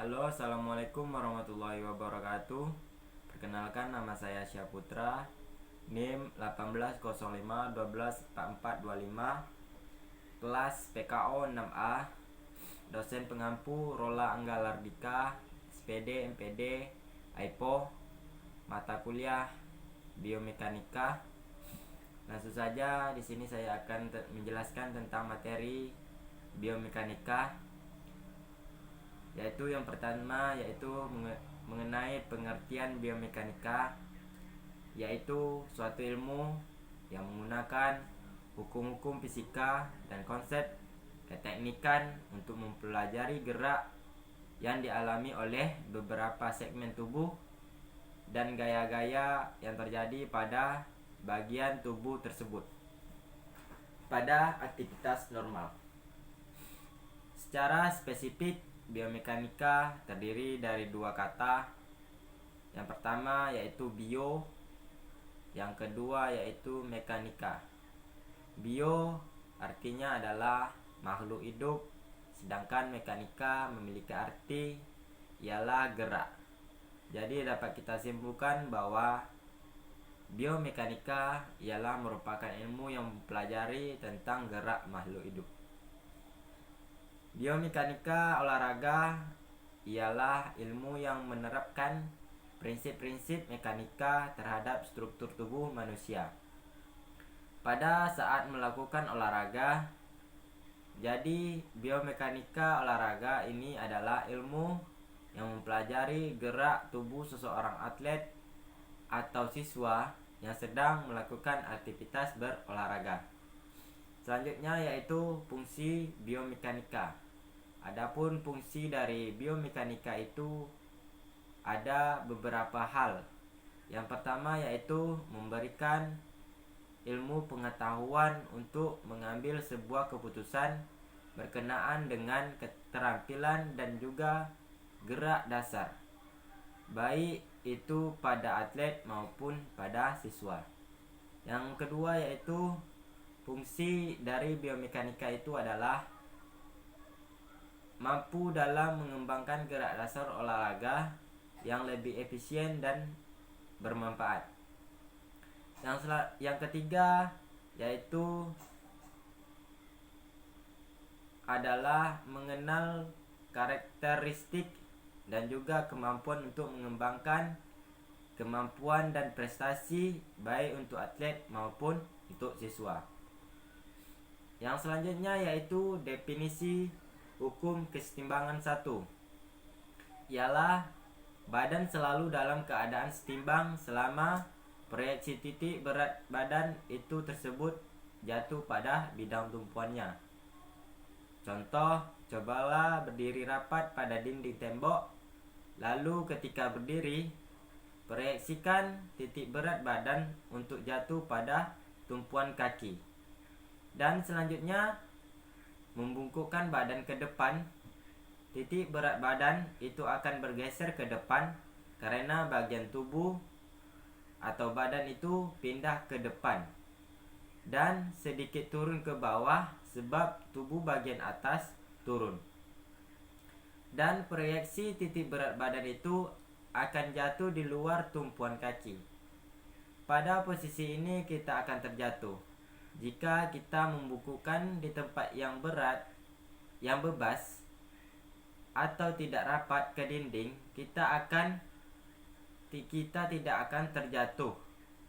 Halo, assalamualaikum warahmatullahi wabarakatuh. Perkenalkan, nama saya Syaputra, NIM 1805124425, kelas PKO 6A, dosen pengampu Rola Anggalardika, SPD, MPD, AIPO, mata kuliah Biomekanika. Langsung saja, di sini saya akan menjelaskan tentang materi biomekanika, yaitu yang pertama yaitu mengenai pengertian biomekanika, yaitu suatu ilmu yang menggunakan hukum-hukum fisika dan konsep keteknikan untuk mempelajari gerak yang dialami oleh beberapa segmen tubuh dan gaya-gaya yang terjadi pada bagian tubuh tersebut pada aktivitas normal. Secara spesifik, biomekanika terdiri dari dua kata. Yang pertama yaitu bio, yang kedua yaitu mekanika. Bio artinya adalah makhluk hidup, sedangkan mekanika memiliki arti ialah gerak. Jadi dapat kita simpulkan bahwa biomekanika ialah merupakan ilmu yang mempelajari tentang gerak makhluk hidup. Biomekanika olahraga ialah ilmu yang menerapkan prinsip-prinsip mekanika terhadap struktur tubuh manusia pada saat melakukan olahraga. Jadi biomekanika olahraga ini adalah ilmu yang mempelajari gerak tubuh seseorang atlet atau siswa yang sedang melakukan aktivitas berolahraga. Selanjutnya yaitu fungsi biomekanika. Adapun fungsi dari biomekanika itu ada beberapa hal. Yang pertama yaitu memberikan ilmu pengetahuan untuk mengambil sebuah keputusan berkenaan dengan keterampilan dan juga gerak dasar, baik itu pada atlet maupun pada siswa. Yang kedua yaitu fungsi dari biomekanika itu adalah mampu dalam mengembangkan gerak dasar olahraga yang lebih efisien dan bermanfaat. Yang ketiga yaitu adalah mengenal karakteristik dan juga kemampuan untuk mengembangkan kemampuan dan prestasi baik untuk atlet maupun untuk siswa. Yang selanjutnya yaitu definisi hukum kesetimbangan 1, ialah badan selalu dalam keadaan setimbang selama proyeksi titik berat badan itu tersebut jatuh pada bidang tumpuannya. Contoh, cobalah berdiri rapat pada dinding tembok, lalu ketika berdiri, proyeksikan titik berat badan untuk jatuh pada tumpuan kaki. Dan selanjutnya, membungkukkan badan ke depan, titik berat badan itu akan bergeser ke depan karena bagian tubuh atau badan itu pindah ke depan, dan sedikit turun ke bawah sebab tubuh bagian atas turun. Dan proyeksi titik berat badan itu akan jatuh di luar tumpuan kaki. Pada posisi ini kita akan terjatuh. Jika kita membungkukkan di tempat yang berat, yang bebas atau tidak rapat ke dinding, kita tidak akan terjatuh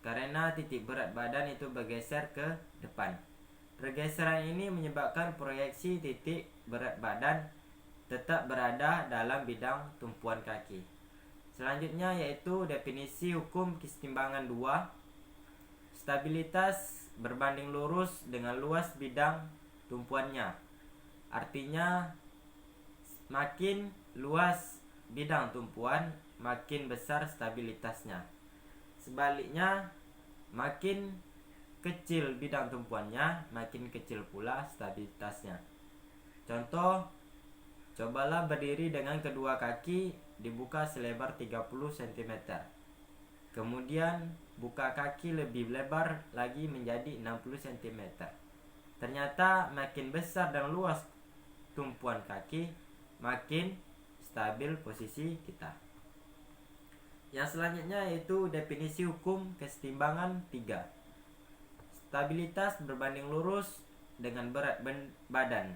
karena titik berat badan itu bergeser ke depan. Pergeseran ini menyebabkan proyeksi titik berat badan tetap berada dalam bidang tumpuan kaki. Selanjutnya yaitu definisi hukum kesetimbangan 2, stabilitas berbanding lurus dengan luas bidang tumpuannya. Artinya makin luas bidang tumpuan, makin besar stabilitasnya. Sebaliknya, makin kecil bidang tumpuannya, makin kecil pula stabilitasnya. Contoh, cobalah berdiri dengan kedua kaki dibuka selebar 30 cm. Kemudian buka kaki lebih lebar lagi menjadi 60 cm. Ternyata makin besar dan luas tumpuan kaki, makin stabil posisi kita. Yang selanjutnya yaitu definisi hukum kesetimbangan 3. Stabilitas berbanding lurus dengan berat badan.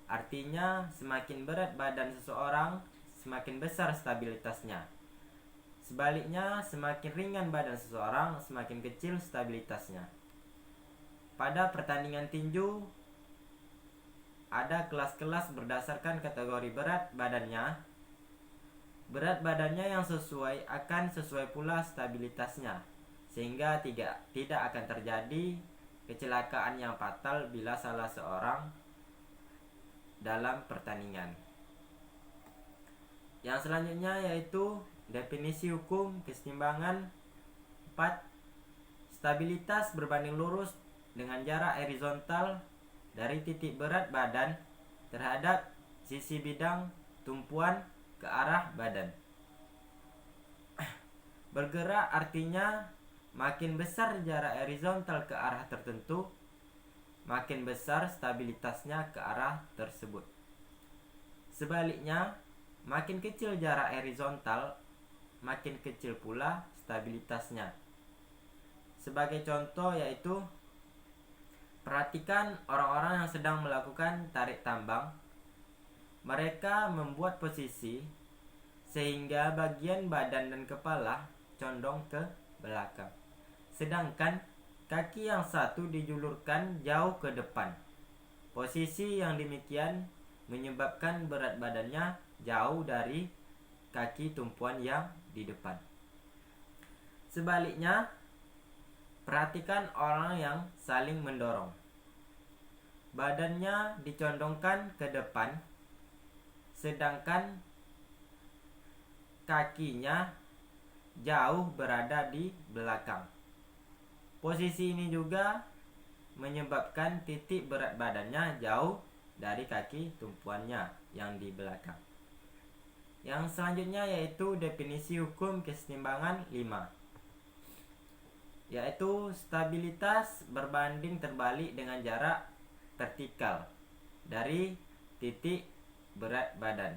Artinya semakin berat badan seseorang, semakin besar stabilitasnya. Sebaliknya, semakin ringan badan seseorang, semakin kecil stabilitasnya. Pada pertandingan tinju, ada kelas-kelas berdasarkan kategori berat badannya. Berat badannya yang sesuai akan sesuai pula stabilitasnya, sehingga tidak akan terjadi kecelakaan yang fatal bila salah seorang dalam pertandingan. Yang selanjutnya yaitu definisi hukum kesetimbangan 4. Stabilitas berbanding lurus dengan jarak horizontal dari titik berat badan terhadap sisi bidang tumpuan ke arah badan. Bergerak artinya makin besar jarak horizontal ke arah tertentu, makin besar stabilitasnya ke arah tersebut. Sebaliknya, makin kecil jarak horizontal, makin kecil pula stabilitasnya. Sebagai contoh yaitu, perhatikan orang-orang yang sedang melakukan tarik tambang. Mereka membuat posisi sehingga bagian badan dan kepala condong ke belakang, sedangkan kaki yang satu dijulurkan jauh ke depan. Posisi yang demikian menyebabkan berat badannya jauh dari kaki tumpuan yang di depan. Sebaliknya, perhatikan orang yang saling mendorong. Badannya dicondongkan ke depan, sedangkan kakinya jauh berada di belakang. Posisi ini juga menyebabkan titik berat badannya jauh dari kaki tumpuannya yang di belakang. Yang selanjutnya yaitu definisi hukum kesetimbangan 5, yaitu stabilitas berbanding terbalik dengan jarak vertikal dari titik berat badan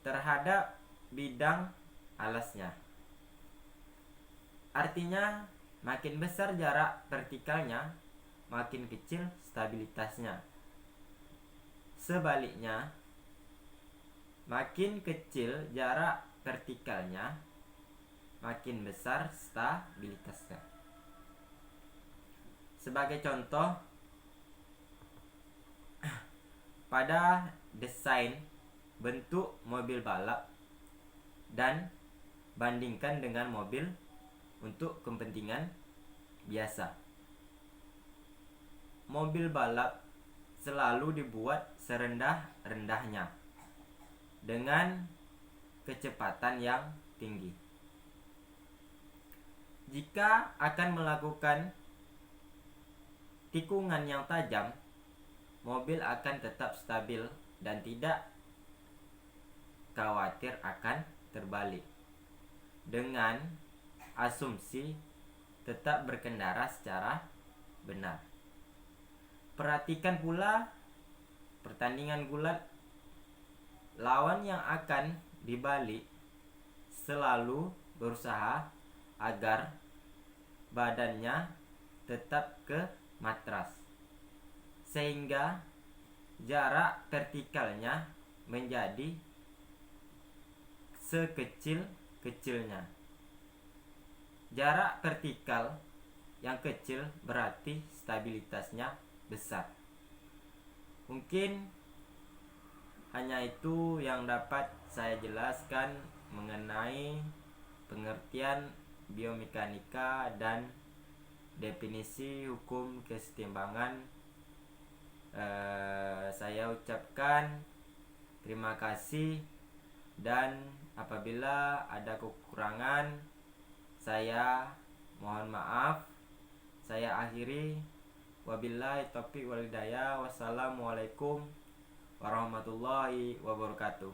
terhadap bidang alasnya. Artinya, makin besar jarak vertikalnya, makin kecil stabilitasnya. Sebaliknya, makin kecil jarak vertikalnya, makin besar stabilitasnya. Sebagai contoh, pada desain bentuk mobil balap dan bandingkan dengan mobil untuk kepentingan biasa. Mobil balap selalu dibuat serendah-rendahnya dengan kecepatan yang tinggi. Jika akan melakukan tikungan yang tajam, mobil akan tetap stabil dan tidak khawatir akan terbalik, dengan asumsi tetap berkendara secara benar. Perhatikan pula pertandingan gulat. Lawan yang akan dibalik selalu berusaha agar badannya tetap ke matras, sehingga jarak vertikalnya menjadi sekecil-kecilnya. Jarak vertikal yang kecil berarti stabilitasnya besar. Mungkin hanya itu yang dapat saya jelaskan mengenai pengertian biomekanika dan definisi hukum kesetimbangan. Saya ucapkan terima kasih, dan apabila ada kekurangan saya mohon maaf. Saya akhiri, wabillahi taufiq wal hidayah. Wassalamualaikum warahmatullahi wabarakatuh.